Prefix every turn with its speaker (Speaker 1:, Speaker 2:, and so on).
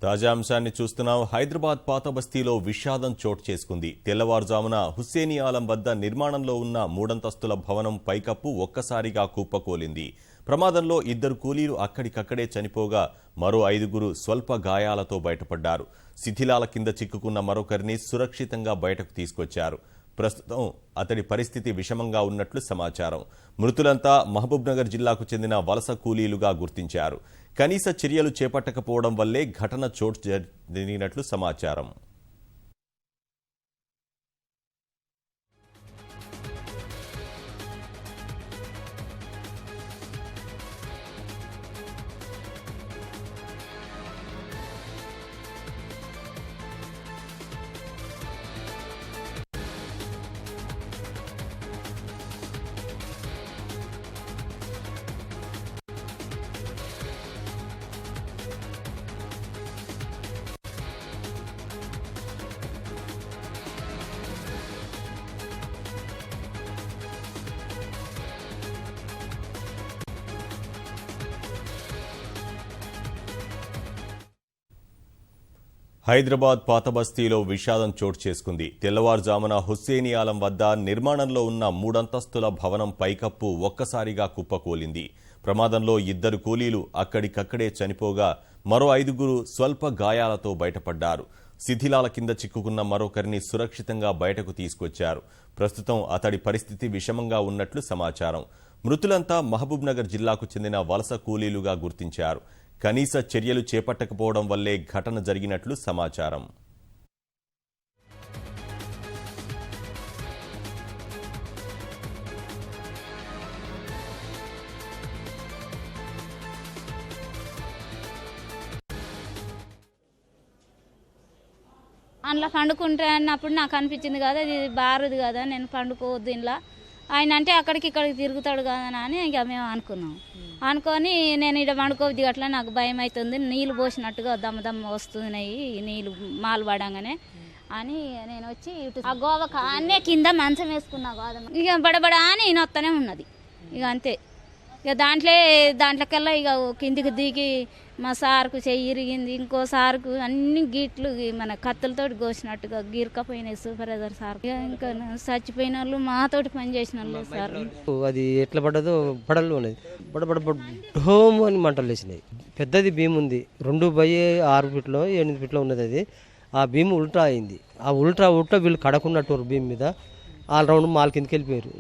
Speaker 1: తాజా అంశాన్ని చూస్తున్నాం. హైదరాబాద్ పాత బస్తీలో విషాదం చోటు చేసుకుంది. తెల్లవారుజామున హుస్సేనీ ఆలం వద్ద నిర్మాణంలో ఉన్న మూడంతస్తుల భవనం పైకప్పు ఒక్కసారిగా కుప్పకూలింది. ప్రమాదంలో 2 కూలీలు అక్కడికక్కడే చనిపోగా మరో 5 స్వల్ప గాయాలతో బయటపడ్డారు. శిథిలాల కింద చిక్కుకున్న మరొకరిని సురక్షితంగా బయటకు తీసుకొచ్చారు. ప్రస్తుతం అతడి పరిస్థితి విషమంగా ఉన్నట్లు సమాచారం. మృతులంతా మహబూబ్నగర్ జిల్లాకు చెందిన వలస కూలీలుగా గుర్తించారు. కనీస చర్యలు చేపట్టకపోవడం వల్లే ఘటన చోటు జరిగినట్లు సమాచారం. హైదరాబాద్ పాత బస్తీలో విషాదం చోటు చేసుకుంది. తెల్లవారుజామున హుస్సేనీ ఆలం వద్ద నిర్మాణంలో ఉన్న 3 అంతస్తుల భవనం పైకప్పు ఒక్కసారిగా కుప్పకూలింది. ప్రమాదంలో 2 కూలీలు అక్కడికక్కడే చనిపోగా మరో 5 స్వల్ప గాయాలతో బయటపడ్డారు. శిథిలాల కింద చిక్కుకున్న మరొకరిని సురక్షితంగా బయటకు తీసుకొచ్చారు. ప్రస్తుతం అతడి పరిస్థితి విషమంగా ఉన్నట్లు సమాచారం. మృతులంతా మహబూబ్నగర్ జిల్లాకు చెందిన వలస కూలీలుగా గుర్తించారు. కనీస చర్యలు చేపట్టకపోవడం వల్లే ఘటన జరిగినట్లు సమాచారం.
Speaker 2: అందులో పండుకుంటే అన్నప్పుడు నాకు అనిపించింది కదా, ఇది బారుది కదా, నేను పండుకోవద్దు ఇంట్లో. ఆయన అంటే అక్కడికి ఇక్కడికి తిరుగుతాడు కదా అని ఇక మేము అనుకున్నాం. అనుకొని నేను ఇక్కడ పండుకోవద్దు, అట్లా నాకు భయం అవుతుంది, నీళ్ళు పోసినట్టుగా దమ్మ వస్తున్నాయి నీళ్ళు మాలు పడంగానే అని నేను వచ్చి ఇటు ఆ గోవ కాన్నే కింద మంచం వేసుకున్నా గోధుమ. ఇక బడబడా అని ఈయన వస్తూనే ఉన్నది. ఇక అంతే. ఇక దాంట్లోకెల్లా ఇక కిందికి దిగి మా సార్కు చెయ్యి ఇరిగింది, ఇంకో సార్కు అన్ని గీట్లు మన కత్తులతో కోసినట్టుగా గీరకపోయినాయి సూపర్వైజర్ సార్. ఇంకా చచ్చిపోయిన వాళ్ళు మాతోటి పని చేసిన వాళ్ళు సార్.
Speaker 3: అది ఎట్లా పడ్డదో పడలు ఉన్నది, హోమ్ అని మంటలు వేసినాయి. పెద్దది భీమ్ ఉంది, 2/6 ఫీట్లో 8 ఫీట్లో ఉన్నది. అది ఆ భీమ్ ఉల్టా అయింది. ఆ ఉల్టా వీళ్ళు కడకున్నట్టు భీమ్ మీద ఆల్ రౌండ్ మాల్ కిందకి వెళ్ళిపోయారు.